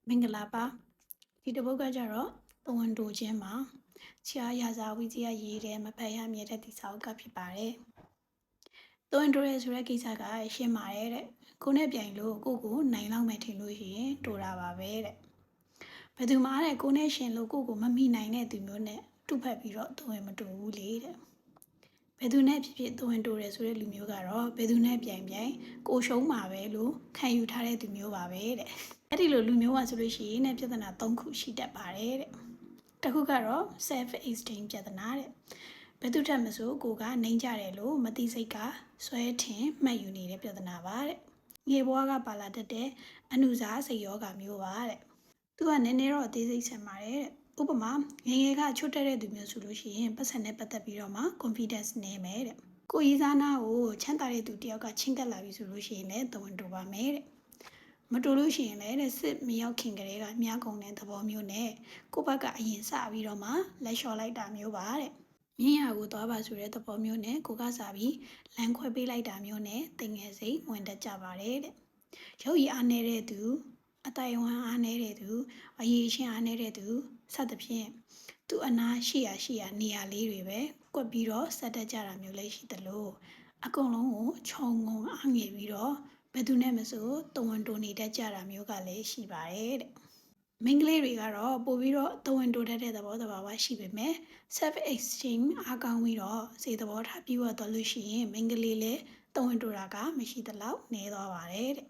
မင်္ဂလာပါဒီတစ်ပုဒ်ကကြတော့သဝန်တိုခြင်းမှာဆရာရာဇာဝီကြီးကရေးတဲ့မဖတ်ရမြဲတဲ့ဒီစာအုပ်ကဖြစ်ပါတယ်သဝန်တိုရဲဆိုတဲ့ကိစ္စကရှင်းပါတယ်တဲ့ကိုနဲ့ပြိုင်လို့ကိုနိုင်လောက်မယ်ထင်လို့ရှိရင်တိုတာပါပဲတဲ့ဘယ်သူမှတဲ့ကိုနဲ့ရှင်လို့ကိုမမိနိုင်တဲ့သူမျိုးနဲ့တူဖက်ပြီးတော့သဝန်မတူဘူးလေတဲ့ဘယ်သူနဲ့ဖြစ်ဖြစ်သဝန်တိုရဲဆိုတဲ့လူမျိုးကတော့ဘယ်သူနဲ့ပြိုင်ကိုရှုံးမှာပဲလို့ခံယူထားတဲ့သူမျိုးပါပဲတဲ့အဲ့ဒီလိုလူမျိုးကဆိုလို့ရှိရင်ပြဿနာ၃ခုရှိတတ်ပါတယ်တဲ့တစ်ခုကတော့ self esteem ပြဿနာတဲ့ဘယ်သူထက်မဆိုကိုကနှိမ်ကြတယ်လို့မသိစိတ်ကဆွဲထင်မှတ်ယူနေတဲ့ပြဿနာပါတဲ့ငယ်ဘွားကပါလာတတ်တဲ့အနုစားစိတ်ယောဂမျိုးပါတဲ့သူကနည်းနည်းတော့အသေးစိတ်ဆန်ပါတယ်တဲ့ဥပမာငယ်ငယ်ကချွတ်တက်တဲ့သူမျိုးဆိုလို့ရှိရင်ပတ်စံနဲ့ပတ်သက်ပြီးတော့မှ confidence နည်းမယ်တဲ့ကိုရီးစားနာကိုချမ်းသာတဲ့သူတယောက်ကချင်းကပ်လာပြီဆိုလို့ရှိရင်လည်းသဝန်တူပါမယ်တဲ့မတူလို့ရှိရင်လည်းစစ်မရောက်ခင်ကလေးကမြားကုန်တဲ့သဘောမျိုးနဲ့ကိုဘက်ကအရင်စပြီးတော့မှလက်လျှော်လိုက်တာမျိုးပါတဲ့မြင်းရကိုသွားပါဆိုတဲ့သဘောမျိုးနဲ့ကိုကစားပြီးလမ်းခွဲပေးလိုက်တာမျိုးနဲ့တင်ငယ်စိတ်ဝင်တတ်ကြပါတယ်တဲ့ရုပ်ရည်အားနေတဲ့သူအတိုင်ဝမ်းအားနေတဲ့သူအရေးချင်းအားနေတဲ့သူစသဖြင့်သူအနာရှိရာနေရာလေးတွေပဲကွက်ပြီးတော့ဆက်တတ်ကြတာမျိုးလေးရှိသလိုအကုန်လုံးကိုခြုံငုံအားငယ်ပြီးတော့ဘယ်သူနဲ့မဆိုတဝန်တိုနေတတ်ကြတာမျိုးကလည်းရှိပါတယ်တဲ့မိန်းကလေးတွေကတော့ပို့ပြီးတော့တဝန်တိုတတ်တဲ့သဘောတဘာဝရှိပေမဲ့ self esteem အားကောင်းပြီးတော့စိတ်သဘောထားပြီးတော့လို့ရှိရင်မိန်းကလေးလည်းတဝန်တိုတာကမရှိသလောက်နည်းသွားပါတယ်တဲ့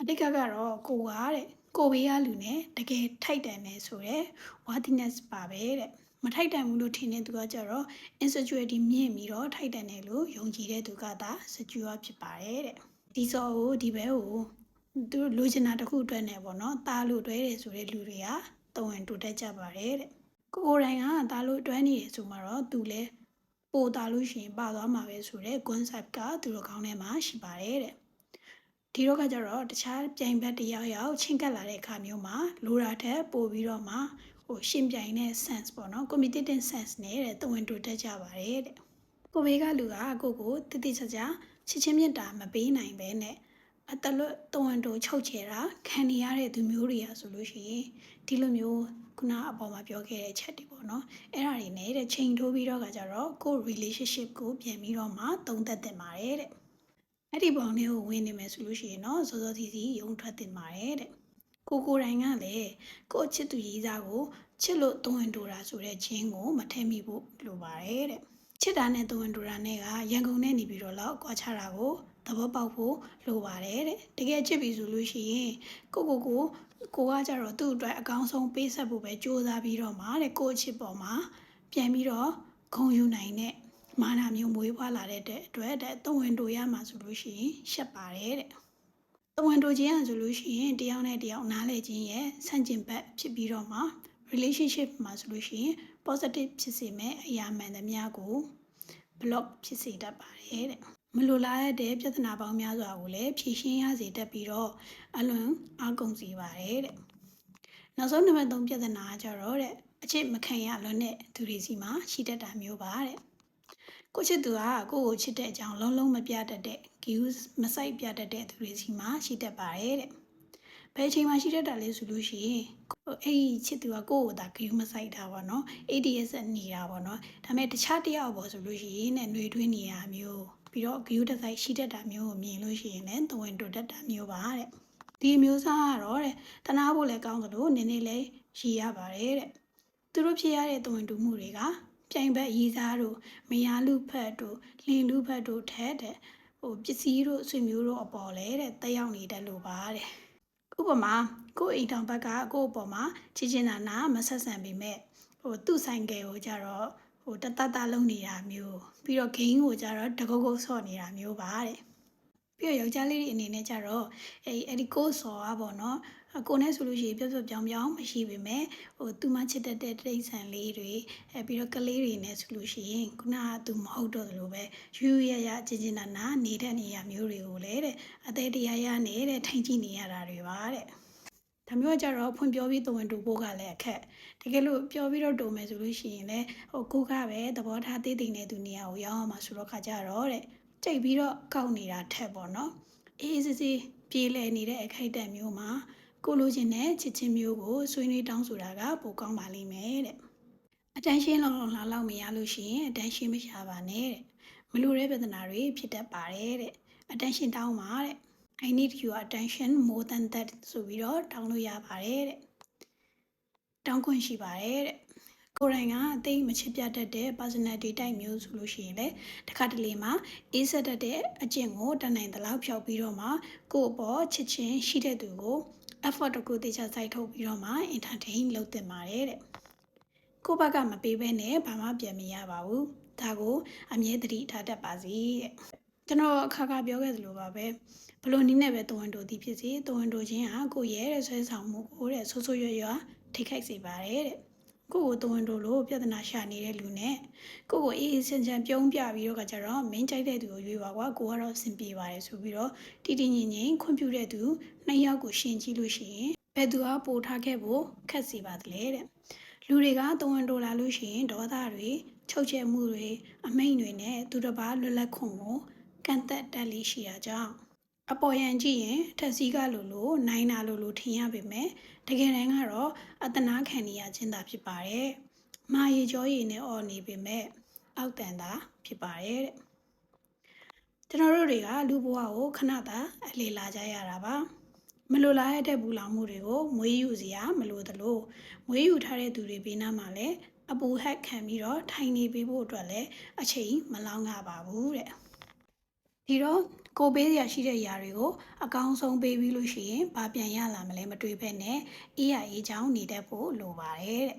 အတိတ်ကတော့ကိုကတဲ့ကိုဘေးကလူနဲ့တကယ်ထိုက်တန်နေဆိုတဲ့ worthiness ပါပဲတဲ့မထိုက်တန်ဘူးလို့ထင်တဲ့သူကကြတော့ insecurity မြင့်ပြီးတော့ထိုက်တန်တယ်လို့ယုံကြည်တဲ့သူကသာ secure ဖြစ်ပါတယ်တဲ့ဒီစောကိုဒီဘဲကိုသူလိုချင်တာတစ်ခုအတွက်နဲ့ပေါ့နော်တားလို့တွဲတယ်ဆိုတဲ့လူတွေကတဝန်တိုတတ်ကြပါတယ်တဲ့ကိုယ်တိုင်ကတားလို့တွဲနေတယ်ဆိုမှတော့သူလည်းပိုတားလို့ရှိရင်ပါသွားမှာပဲဆိုတဲ့ concept ကသူတို့ခေါင်းထဲမှာရှိပါတယ်တဲ့ဒီတော့ကကြတော့တခြားပြိုင်ဘက်တယောက်ချင်းကပ်လာတဲ့အခါမျိုးမှာလိုတာထက်ပိုပြီးတော့မှရှင်ပြိုင်တဲ့ sense ပေါ့နော် competitive sense နဲ့တဝန်တိုတတ်ကြပါတယ်တဲ့ကိုဘေးကလူကကိုတတိချာချာချစ်ချင်းမြတ်တာမပေးနိုင်ပဲနဲ့အတလွတ်တဝန်တိုချုပ်ချယ်တာခံနေရတဲ့သူမျိုးတွေဆိုလို့ရှိရင်ဒီလိုမျိုးခုနအပေါ်မှာပြောခဲ့တဲ့ချက်တွေပေါ့နော်အဲ့ဒါတွေနဲ့ချိန်ထိုးပြီးတော့ကကြတော့ကို relationship ကိုပြန်ပြီးတော့မှသုံးသပ်တင်ပါတယ်တဲ့အဲ့ဒီဘောင်လေးကိုဝင်နေမယ်ဆိုလို့ရှိရင်တော့စောစောစီရုံထွက်တင်ပါတယ်တဲ့ကိုတိုင်ကလည်းကိုချစ်သူရေးသားကိုချစ်လို့တဝန်တိုတာဆိုတဲ့ချင်းကိုမထည့်မိဖို့လိုပါတယ်တဲ့ချစ်တာနဲ့တဝန်တိုတာနဲ့ကရန်ကုန်နဲ့နေပြီးတော့လောက်ကွာခြားတာကိုသဘောပေါက်ဖို့လိုပါတယ်တဲ့တကယ်ချစ်ပြီဆိုလို့ရှိရင်ကိုကကြတော့သူ့အတွက်အကောင်းဆုံးပေးဆက်ဖို့ပဲကြိုးစားပြီးတော့မှတဲ့ကိုချစ်ပေါ်မှာပြန်ပြီးတော့ဂုဏ်ယူနိုင်တဲ့မာနမျိုးမွေးဖွားလာတဲ့အတွက်တဝန်တိုရမှာဆိုလို့ရှိရင်ရှက်ပါတယ်တဲ့တဝန်တိုခြင်းဆိုလို့ရှိရင်တယောက်နဲ့တယောက်နားလည်ခြင်းရဲ့ဆန့်ကျင်ဘက်ဖြစ်ပြီးတော့မှ relationship မှာဆိုလို့ရှိရင် positive ဖြစ်စေမဲ့အရာမှန်သမျှကို block ဖြစ်စေတတ်ပါတယ်တဲ့မလိုလားတဲ့ပြဿနာပေါင်းများစွာကိုလည်းဖြေရှင်းရစေတတ်ပြီးတော့အလွန်အားကုန်စေပါတယ်တဲ့နောက်ဆုံးနံပါတ်3ပြဿနာကြတော့တဲ့အချစ်မခံရလွန်းတဲ့သူတွေစီမှာရှိတတ်တာမျိုးပါတဲ့ကိုချစ်သူကကိုချစ်တဲ့အကြောင်းလုံးမပြတတ်တဲ့ views မစိုက်ပြတတ်တဲ့သူတွေစီမှာရှိတတ်ပါတယ်တဲ့ဘယ်အချိန်မှရှိတတ်တာလဲဆိုလို့ရှိရင်အဲ့ဒီချစ်သူကကိုသာ view မစိုက်တာပေါ့နော် ADS နေတာပေါ့နော်ဒါပေမဲ့တခြားတယောက်ပေါ့ဆိုလို့ရှိရင်နဲ့ຫນွေထွေးနေတာမျိုးပြီးတော့ view တစ်စိုက်ရှိတတ်တာမျိုးကိုမြင်လို့ရှိရင်လည်းသဝင်တိုတတ်တာမျိုးပါတဲ့ဒီမျိုးစားကတော့တနာဖို့လည်းကောင်းသလိုနည်းနည်းလေးရည်ရပါတယ်တဲ့သူတို့ဖြစ်ရတဲ့သဝင်တူမှုတွေကပြိုင်ဘက်ရည်စားတို့မယားလူဖက်တို့လင်လူဖက်တို့ထဲတဲ့ပစ္စည်းတို့ဆွေမျိုးတို့အပေါ်လဲတဲ့တက်ရောက်နေတတ်လို့ပါတဲ့ဥပမာကိုအိမ်တောင်ဘက်ကကိုအပေါ်မှာချစ်ချင်းနာမဆက်ဆံပေမဲ့သူ့ဆိုင်ကယ်ကိုကြတော့တတလုံးနေတာမျိုးပြီးတော့ဂိမ်းကိုကြတော့တကုတ်ကုတ်ဆော့နေတာမျိုးပါတဲ့ပြီးတော့ယောက်ျားလေးတွေအနေနဲ့ကြတော့အဲ့ဒီကိုဆော်อ่ะပေါ့နော်ကိုနဲ့ဆိုလို့ရှိရင်ပြောပြောင်းမရှိပေမဲ့သူမချစ်တတ်တဲ့တိရစ္ဆာန်လေးတွေပြီးတော့ကလေးတွေနဲ့ဆိုလို့ရှိရင်ခုနကသူမဟုတ်တော့သလိုပဲယူရချင်းနာနေတဲ့နေရာမျိုးတွေကိုလည်းတဲ့အသေးတရားရနေတဲ့ထိုင်ကြည့်နေရတာတွေပါတဲ့ဒါမျိုးကြတော့ဖွင့်ပြောပြီးတဝန်တူဖို့ကလည်းအခက်တကယ်လို့ပြောပြီးတော့တုံမယ်ဆိုလို့ရှိရင်လည်းကိုကပဲသဘောထားသေးတဲ့သူနေရာကိုရောက်အောင်မှာဆိုတော့ခါကြတော့တဲ့ကြိတ်ပြီးတော့ကောက်နေတာထက်ပေါ့နော်အေးစစ်ပြေးလဲနေတဲ့အခိုက်အတန့်မျိုးမှာ ကိုလိုချင်တဲ့ချစ်ချင်းမျိုးကိုဆွေးနွေးတောင်းဆိုတာကပိုကောင်းပါလိမ့်မယ်တဲ့အတန်းရှင်းလောက်မရလို့ရှိရင်အတန်းရှင်းမရှာပါနဲ့တဲ့မလိုတဲ့ပြဿနာတွေဖြစ်တတ်ပါတယ်တဲ့အတန်းရှင်းတောင်းပါတဲ့ I need your attention more than that ဆိုပြီးတော့တောင်းလို့ရပါတယ်တဲ့တောင်းခွင့်ရှိပါတယ်တဲ့ကိုယ်တိုင်ကအသိမချစ်ပြတတ်တဲ့ personality type မျိုးဆိုလို့ရှိရင်လည်းတစ်ခါတလေမှာအေးဆက်တတ်တဲ့အကျင့်ကိုတတ်နိုင်သလောက်ဖြောက်ပြီးတော့မှကိုယ့်အပေါ်ချစ်ချင်းရှိတဲ့သူကို effort တကူတေချာစိုက်ထုတ်ပြီးတော့မှ entertain လုပ်တင်ပါတယ်တဲ့ကိုယ့်ဘက်ကမပေးဘဲနဲ့ဘာမှပြန်မရပါဘူးဒါကိုအမြဲတတိထားတတ်ပါစေတဲ့ကျွန်တော်အခါခါပြောခဲ့သလိုပါပဲဘလို့နည်းနဲ့ပဲတဝန်တိုသည်ဖြစ်စေတဝန်တိုချင်းဟာကိုယ့်ရဲ့ဆွဲဆောင်မှုကိုတဲ့ဆိုးဆိုးရွရွထိခိုက်စေပါတယ်တဲ့ကိုယ့်ကိုတဝန်တိုလို့ပြဿနာရှာနေတဲ့လူနဲ့ကိုယ့်ကိုအေးအေးချမ်းချမ်းပြုံးပြပြီးတော့ကကြတော့မင်းကြိုက်တဲ့သူကိုရွေးပါကွာကိုကတော့အဆင်ပြေပါတယ်ဆိုပြီးတော့တီတီငင်ငင်ခွင့်ပြုတဲ့သူနှစ်ယောက်ကိုရှင်းကြည့်လို့ရှိရင်ဘယ်သူကပိုထားခဲ့ဖို့ခက်စီပါသလဲတဲ့လူတွေကတဝန်တိုလာလို့ရှိရင်ဒေါသတွေချုပ်ချယ်မှုတွေအမိန့်တွေနဲ့သူတစ်ပါးလွတ်လပ်ခွင့်ကိုကန့်သက်တက်လေးရှိတာကြောင့်အပေါ်ယံကြည့်ရင်ထက်စီးကလိုနိုင်တာလိုထင်ရပေမဲ့တကယ်တမ်းကတော့အတနာခံနေရခြင်းသာဖြစ်ပါတယ်။မာရီကြောရည်နဲ့အော်နေပေမဲ့အောက်တန်သာဖြစ်ပါတယ်တဲ့။ကျွန်တော်တို့တွေကလူဘဝကိုခဏသာအလေလာကြရတာပါ။မလိုလားရတဲ့ပူလောင်မှုတွေကိုမွေးယူစရာမလိုသလိုမွေးယူထားတဲ့သူတွေဘေးနားမှာလည်းအပူဟက်ခံပြီးတော့ထိုင်နေပေးဖို့အတွက်လည်းအချိန်မလောင်းပါဘူးတဲ့ဒီတော့ကိုပေးရရှိတဲ့ຢာတွေကိုအကောင်းဆုံးပေးပြီးလို့ရှိရင်ဘာပြန်ရလာမလဲမတွေးဘဲနဲ့အေးရအေးချောင်းနေတတ်ဖို့လိုပါတယ်တဲ့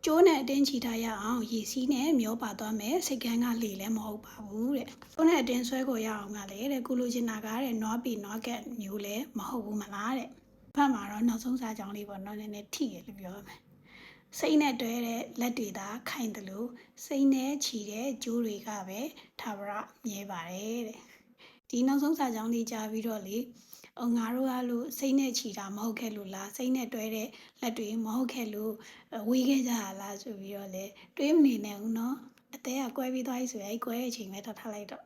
ကျိုးနဲ့အတင်းချီထားရအောင်ရည်စည်းနဲ့မျောပါသွားမယ်စိတ်ကန်းကလေလည်းမဟုတ်ပါဘူးတဲ့ကျိုးနဲ့အတင်းဆွဲကိုရအောင်ကလည်းတဲ့ကုလိုချင်တာကတဲ့နွားပီနွားကက်မျိုးလည်းမဟုတ်ဘူးမလားတဲ့ဖတ်မှာတော့နောက်ဆုံးစာကြောင်းလေးပေါ့နော်နည်းနည်းထိရလို့ပြောမယ်စိတ်နဲ့တွဲတဲ့လက်တွေသာခိုင်တယ်လို့စိတ်နဲ့ချီတဲ့ကြိုးတွေကပဲထာဝရမြဲပါတယ်တဲ့ဒီနောက်ဆုံးစာကြောင်းလေးကြားပြီးတော့လေငါတို့ကလို့စိတ်နဲ့ချီတာမဟုတ်ခဲ့လို့လားစိတ်နဲ့တွဲတဲ့လက်တွေမဟုတ်ခဲ့လို့ဝေးခဲ့ကြလားဆိုပြီးတော့လေတွေးမနေနဲ့ဦးနော်အသေးကကွဲပြီးသွားပြီဆိုရင်ကွဲတဲ့အချိန်ပဲထားလိုက်တော့